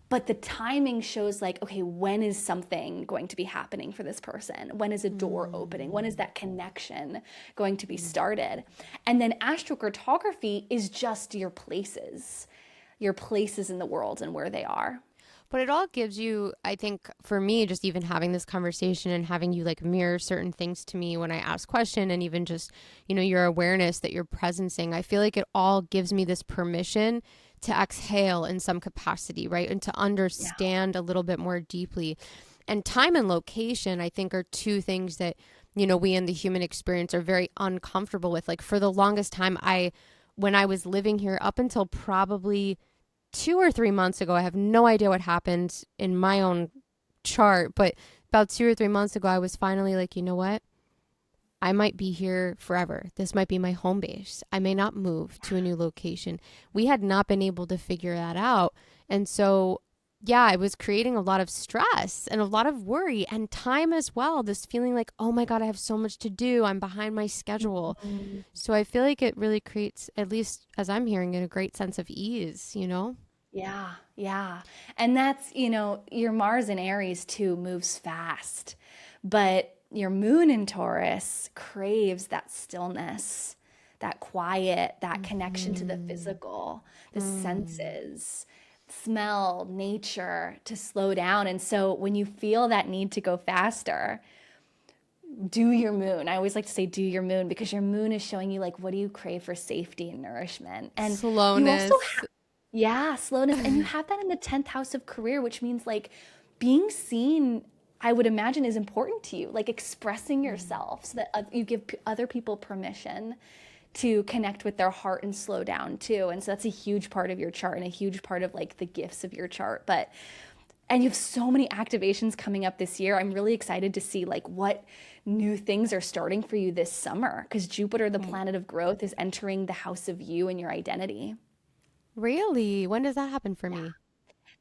But the timing shows like, okay, when is something going to be happening for this person? When is a door opening? When is that connection going to be started? And then astrocartography is just your places in the world and where they are. But it all gives you, I think, for me, just even having this conversation and having you like mirror certain things to me when I ask question, and even just, your awareness that you're presencing, I feel like it all gives me this permission to exhale in some capacity, right? And to understand a little bit more deeply. And time and location, I think, are two things that, we in the human experience are very uncomfortable with. Like, for the longest time, when I was living here up until probably 2 or 3 months ago, I have no idea what happened in my own chart, but about 2 or 3 months ago, I was finally like, you know what? I might be here forever. This might be my home base. I may not move to a new location. We had not been able to figure that out. And so, yeah, it was creating a lot of stress and a lot of worry and time as well. This feeling like, oh my God, I have so much to do. I'm behind my schedule. So I feel like it really creates, at least as I'm hearing it, a great sense of ease, Yeah, yeah. And that's, your Mars in Aries too moves fast, but your moon in Taurus craves that stillness, that quiet, that connection to the physical, the senses, smell, nature, to slow down. And so when you feel that need to go faster, do your moon. I always like to say do your moon, because your moon is showing you like, what do you crave for safety and nourishment? And slowness. you also slowness. And you have that in the 10th house of career, which means like being seen, I would imagine, is important to you, like expressing yourself so that you give other people permission to connect with their heart and slow down too. And so that's a huge part of your chart and a huge part of like the gifts of your chart. And you have so many activations coming up this year. I'm really excited to see like what new things are starting for you this summer, because Jupiter, the planet of growth, is entering the house of you and your identity. Really? When does that happen for me?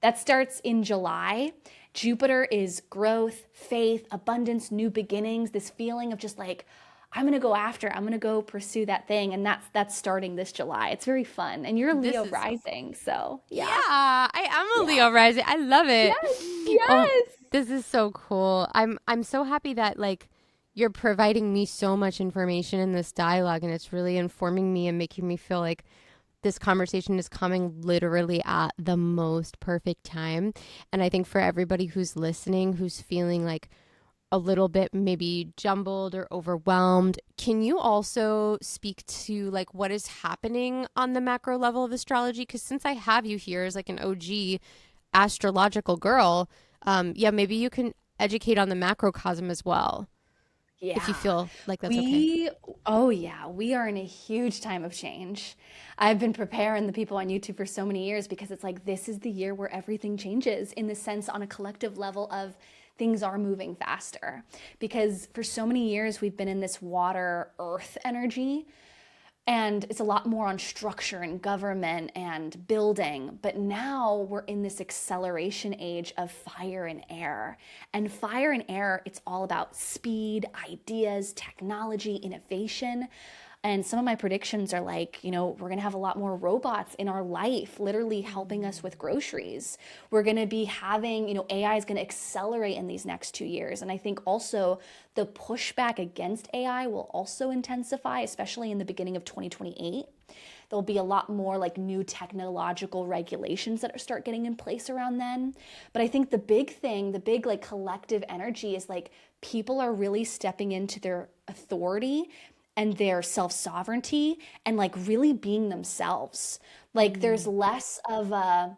That starts in July. Jupiter is growth, faith, abundance, new beginnings, this feeling of just like, I'm going to go pursue that thing. And that's starting this July. It's very fun. And you're a Leo rising. So yeah. Yeah, I am a Leo rising. I love it. Yes. Oh, this is so cool. I'm so happy that like you're providing me so much information in this dialogue, and it's really informing me and making me feel like this conversation is coming literally at the most perfect time. And I think for everybody who's listening, who's feeling like a little bit maybe jumbled or overwhelmed, can you also speak to like what is happening on the macro level of astrology? Because since I have you here as like an OG astrological girl, maybe you can educate on the macrocosm as well. Yeah. If you feel like that's okay. Oh yeah, we are in a huge time of change. I've been preparing the people on YouTube for so many years, because it's like, this is the year where everything changes, in the sense on a collective level of things are moving faster. Because for so many years we've been in this water earth energy, and it's a lot more on structure and government and building. But now we're in this acceleration age of fire and air. And fire and air, it's all about speed, ideas, technology, innovation. And some of my predictions are like, we're going to have a lot more robots in our life, literally helping us with groceries. We're going to be having, AI is going to accelerate in these next 2 years. And I think also the pushback against AI will also intensify, especially in the beginning of 2028. There'll be a lot more like new technological regulations that start getting in place around then. But I think the big like collective energy is like, people are really stepping into their authority and their self-sovereignty and like really being themselves. Like there's less of a,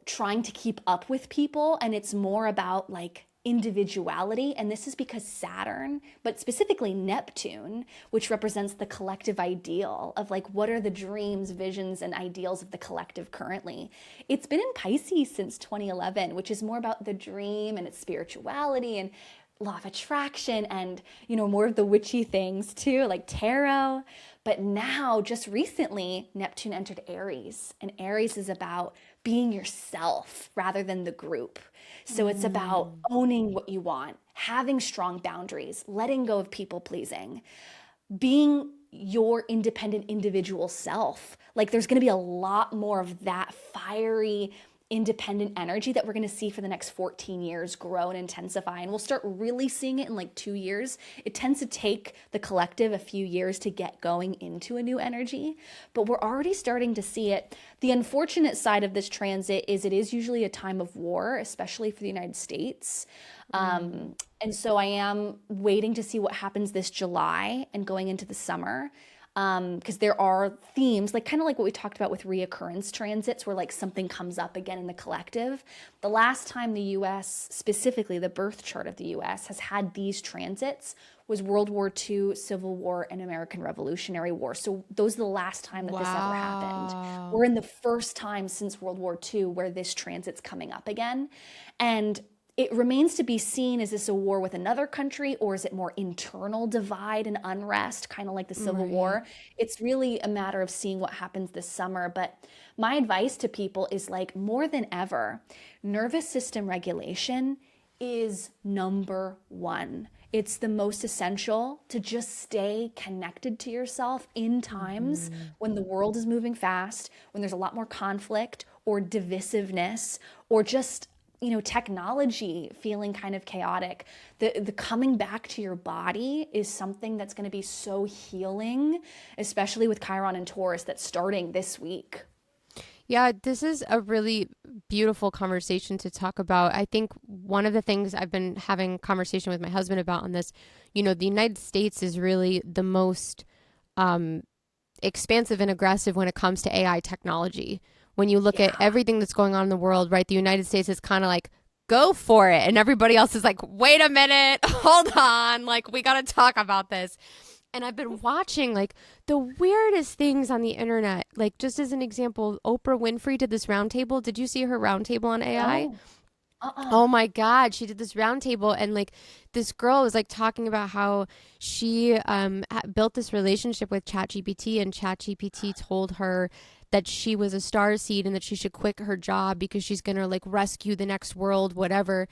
trying to keep up with people, and it's more about like individuality. And this is because Saturn, but specifically Neptune, which represents the collective ideal of like what are the dreams, visions, and ideals of the collective currently. It's been in Pisces since 2011, which is more about the dream and its spirituality and law of attraction and, more of the witchy things too, like tarot. But now, just recently, Neptune entered Aries, and Aries is about being yourself rather than the group. So it's about owning what you want, having strong boundaries, letting go of people pleasing, being your independent individual self. Like there's going to be a lot more of that fiery, independent energy that we're going to see for the next 14 years grow and intensify. And we'll start really seeing it in like 2 years. It tends to take the collective a few years to get going into a new energy, but we're already starting to see it. The unfortunate side of this transit is it is usually a time of war, especially for the United States. And so I am waiting to see what happens this July and going into the summer. Because there are themes, like kind of like what we talked about with reoccurrence transits, where like something comes up again in the collective. The last time the US, specifically the birth chart of the US, has had these transits was World War II, Civil War, and American Revolutionary War. So those are the last time that this ever happened. We're in the first time since World War II where this transit's coming up again. And it remains to be seen, is this a war with another country, or is it more internal divide and unrest, kind of like the Civil War? It's really a matter of seeing what happens this summer. But my advice to people is like, more than ever, nervous system regulation is number one. It's the most essential to just stay connected to yourself in times when the world is moving fast, when there's a lot more conflict or divisiveness, or just technology feeling kind of chaotic. The coming back to your body is something that's going to be so healing, especially with Chiron and Taurus that's starting this week. Yeah, this is a really beautiful conversation to talk about. I think one of the things I've been having conversation with my husband about on this, the United States is really the most expansive and aggressive when it comes to AI technology. When you look at everything that's going on in the world, right, the United States is kind of like, go for it. And everybody else is like, wait a minute, hold on. Like, we got to talk about this. And I've been watching like the weirdest things on the internet. Like, just as an example, Oprah Winfrey did this roundtable. Did you see her roundtable on AI? Oh my God. She did this roundtable, and like this girl was like talking about how she built this relationship with ChatGPT, and ChatGPT told her that she was a starseed and that she should quit her job because she's going to like rescue the next world, whatever.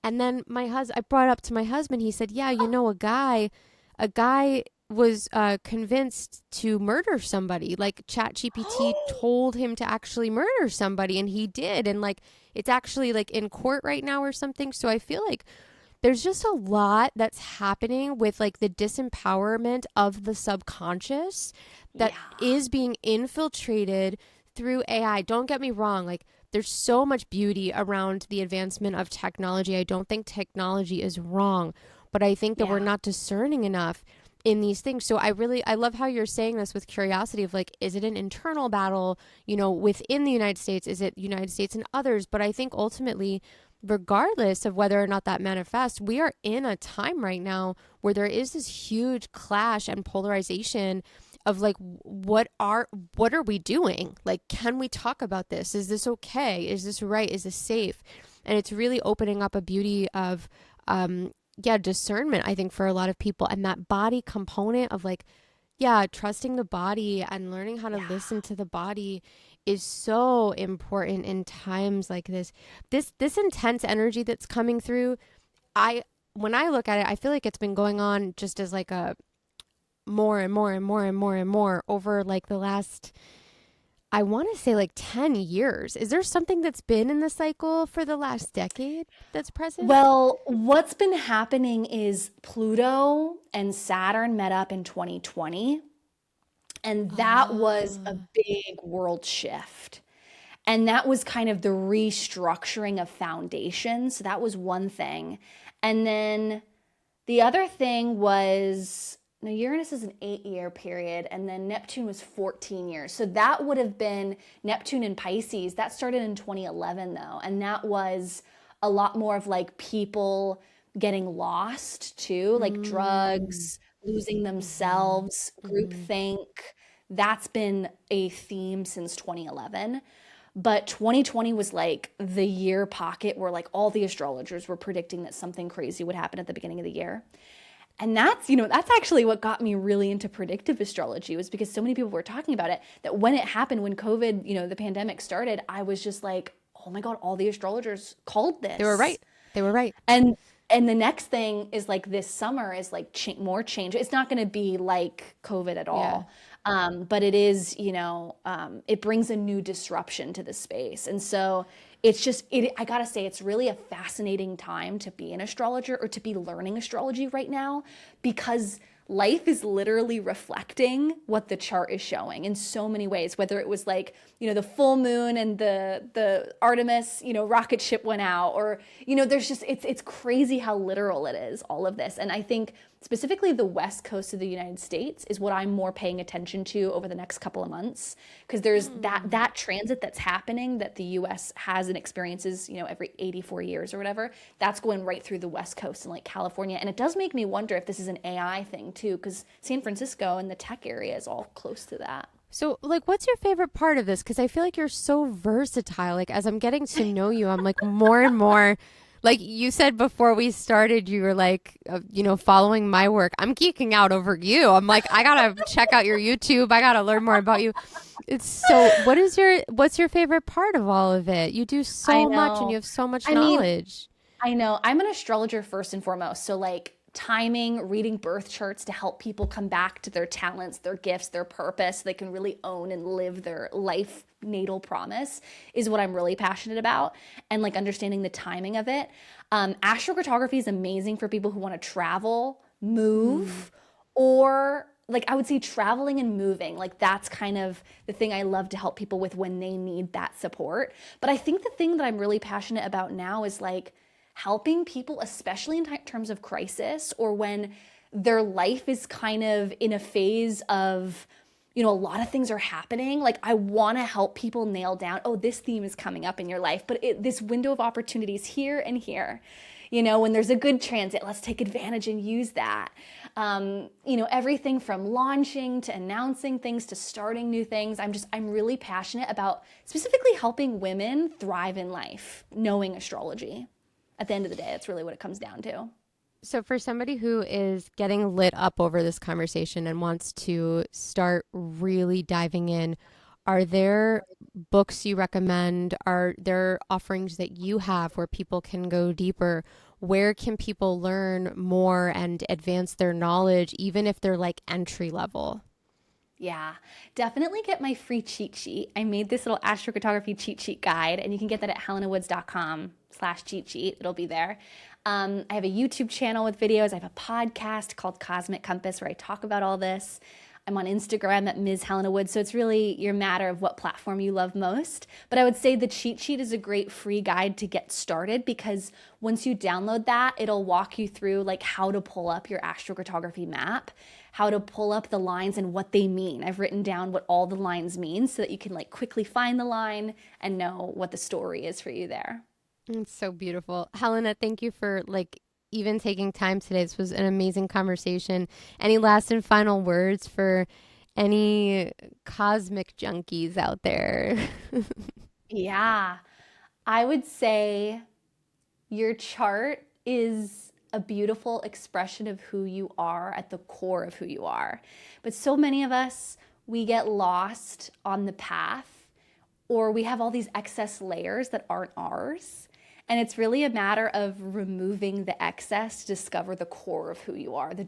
And then I brought it up to my husband. He said, yeah, a guy was convinced to murder somebody. Like ChatGPT told him to actually murder somebody, and he did. And like, it's actually like in court right now or something. So I feel like there's just a lot that's happening with like the disempowerment of the subconscious that is being infiltrated through AI. Don't get me wrong. Like, there's so much beauty around the advancement of technology. I don't think technology is wrong, but I think that we're not discerning enough in these things. So I love how you're saying this with curiosity of like, is it an internal battle, within the United States? Is it United States and others? But I think ultimately, regardless of whether or not that manifests, we are in a time right now where there is this huge clash and polarization of like, what are we doing? Like, can we talk about this? Is this okay? Is this right? Is this safe? And it's really opening up a beauty of, discernment, I think, for a lot of people. And that body component of like, trusting the body and learning how to listen to the body is so important in times like this. This intense energy that's coming through, when I look at it, I feel like it's been going on just as like a more and more and more and more and more over like the last, I want to say like 10 years. Is there something that's been in the cycle for the last decade that's present? Well, what's been happening is Pluto and Saturn met up in 2020, and that was a big world shift. And that was kind of the restructuring of foundations. So that was one thing. And then the other thing was no, Uranus is an 8-year period, and then Neptune was 14 years. So that would have been Neptune in Pisces. That started in 2011 though, and that was a lot more of like people getting lost too, like drugs, losing themselves, groupthink. That's been a theme since 2011. But 2020 was like the year pocket where like all the astrologers were predicting that something crazy would happen at the beginning of the year. And that's actually what got me really into predictive astrology, was because so many people were talking about it, that when it happened, when COVID, the pandemic started, I was just like, oh my God, all the astrologers called this. They were right. They were right. And the next thing is like this summer is like more change. It's not going to be like COVID at all. But it is, it brings a new disruption to the space. And so it's just, I gotta say, it's really a fascinating time to be an astrologer or to be learning astrology right now, because life is literally reflecting what the chart is showing in so many ways, whether it was like, the full moon and the Artemis, rocket ship went out, or, there's just, it's crazy how literal it is, all of this. And I think specifically the West Coast of the United States is what I'm more paying attention to over the next couple of months, because there's that transit that's happening that the US has and experiences, every 84 years or whatever. That's going right through the West Coast and like California. And it does make me wonder if this is an AI thing too, because San Francisco and the tech area is all close to that. So, like, what's your favorite part of this? Because I feel like you're so versatile. Like, as I'm getting to know you, I'm like more and more, like you said before we started, you were like, following my work. I'm geeking out over you. I'm like, I got to check out your YouTube. I got to learn more about you. It's so, what's your favorite part of all of it? You do so much and you have so much knowledge. I know. I'm an astrologer first and foremost. So like, timing, reading birth charts to help people come back to their talents, their gifts, their purpose, so they can really own and live their life natal promise is what I'm really passionate about, and like understanding the timing of it. Astrocartography is amazing for people who want to travel, move, or like I would say traveling and moving. Like that's kind of the thing I love to help people with when they need that support. But I think the thing that I'm really passionate about now is like helping people, especially in terms of crisis, or when their life is kind of in a phase of, a lot of things are happening. Like I want to help people nail down, oh, this theme is coming up in your life, but this window of opportunities here and here. When there's a good transit, let's take advantage and use that. Everything from launching to announcing things to starting new things. I'm really passionate about specifically helping women thrive in life, knowing astrology. At the end of the day, that's really what it comes down to. So for somebody who is getting lit up over this conversation and wants to start really diving in, are there books you recommend? Are there offerings that you have where people can go deeper? Where can people learn more and advance their knowledge, even if they're like entry level? Yeah, definitely get my free cheat sheet. I made this little astrocartography cheat sheet guide, and you can get that at helenawoods.com/cheat sheet. It'll be there. I have a YouTube channel with videos. I have a podcast called Cosmic Compass where I talk about all this. I'm on Instagram at Ms. Helena Woods. So it's really your matter of what platform you love most. But I would say the cheat sheet is a great free guide to get started, because once you download that, it'll walk you through like how to pull up your astrocartography map, how to pull up the lines and what they mean. I've written down what all the lines mean so that you can like quickly find the line and know what the story is for you there. It's so beautiful. Helena, thank you for like even taking time today. This was an amazing conversation. Any last and final words for any cosmic junkies out there? Yeah, I would say your chart is a beautiful expression of who you are at the core of who you are. But so many of us, we get lost on the path, or we have all these excess layers that aren't ours. And it's really a matter of removing the excess to discover the core of who you are, the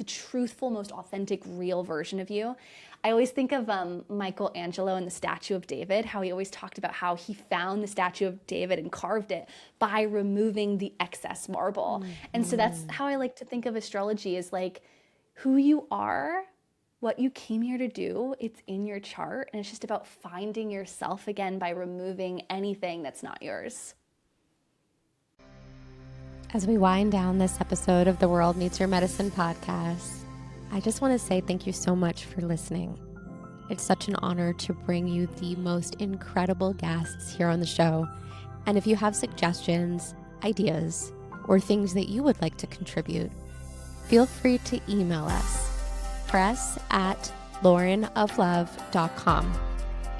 truthful, most authentic, real version of you. I always think of Michelangelo and the Statue of David, how he always talked about how he found the Statue of David and carved it by removing the excess marble. Mm-hmm. And so that's how I like to think of astrology, is like who you are, what you came here to do, it's in your chart. And it's just about finding yourself again by removing anything that's not yours. As we wind down this episode of the World Needs Your Medicine podcast, I just want to say thank you so much for listening. It's such an honor to bring you the most incredible guests here on the show. And if you have suggestions, ideas, or things that you would like to contribute, feel free to email us, press@laurenoflove.com.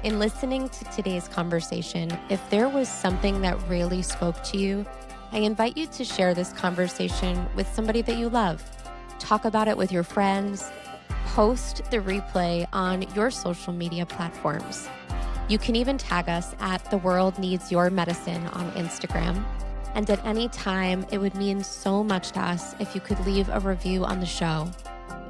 In listening to today's conversation, if there was something that really spoke to you, I invite you to share this conversation with somebody that you love. Talk about it with your friends. Post the replay on your social media platforms. You can even tag us at The World Needs Your Medicine on Instagram. And at any time, it would mean so much to us if you could leave a review on the show.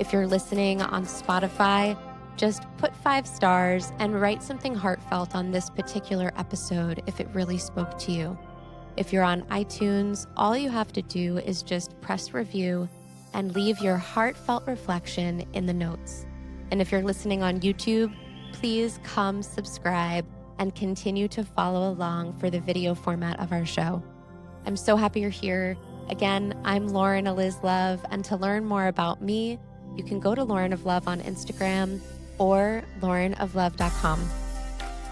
If you're listening on Spotify, just put 5 stars and write something heartfelt on this particular episode if it really spoke to you. If you're on iTunes, all you have to do is just press review and leave your heartfelt reflection in the notes. And if you're listening on YouTube, please come subscribe and continue to follow along for the video format of our show. I'm so happy you're here. Again, I'm Lauren Eliz Love, and to learn more about me, you can go to Lauren of Love on Instagram or laurenoflove.com.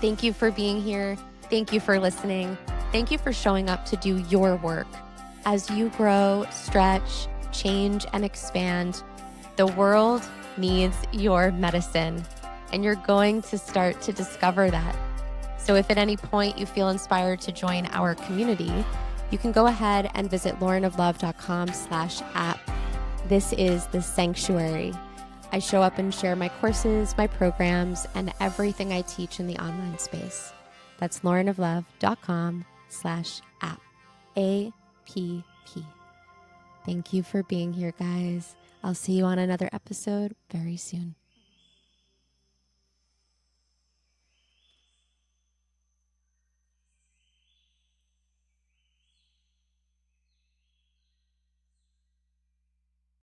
Thank you for being here. Thank you for listening. Thank you for showing up to do your work. As you grow, stretch, change, and expand, the world needs your medicine, and you're going to start to discover that. So if at any point you feel inspired to join our community, you can go ahead and visit laurenoflove.com/app. This is the sanctuary. I show up and share my courses, my programs, and everything I teach in the online space. That's laurenoflove.com/app. APP. Thank you for being here, guys. I'll see you on another episode very soon.